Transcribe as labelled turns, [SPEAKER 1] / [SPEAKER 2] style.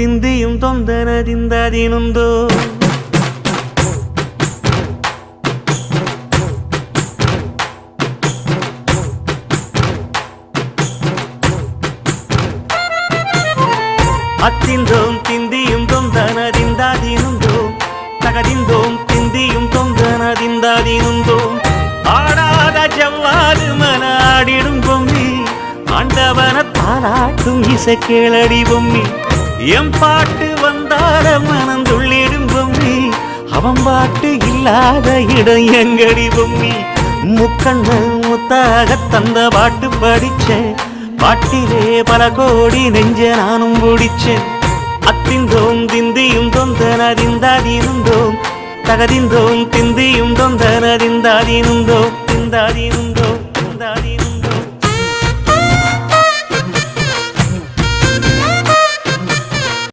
[SPEAKER 1] ತಿಂದಿಯುಂ ತೊಂದನದಿಂದದಿನುಂದೋ ಅತ್ತಿಂದೋಂ ತಿಂದಿಯುಂ ತೊಂದನದಿಂದದಿನುಂದೋ ತಗದಿಂದೋಂ ತಿಂದಿಯುಂ ತೊಂದನದಿಂದದಿನುಂದೋ ஆடாத ஜவ்வாது மன ஆடிடும் பொம்மி ஆண்டவன தாலாட்டும் இசை கேளடி பொம்மி எம் பாட்டு வந்தார மனந்துள்ளிடும் பொம்மி அவன் பாட்டு இல்லாத இடம் எங்கடி பொம்மி முக்கண்ணல் முத்தாக தந்த பாட்டு படிச்சேன் பாட்டிலே பல கோடி நெஞ்ச நானும் பிடிச்சேன் அத்திந்தோம் திந்தியும் தொந்தனதிந்தாதினுந்தோம் தகதிந்தோம் திந்தியும் தொந்தனதிந்தாதினுந்தோம் திந்தாதினுந்தோம்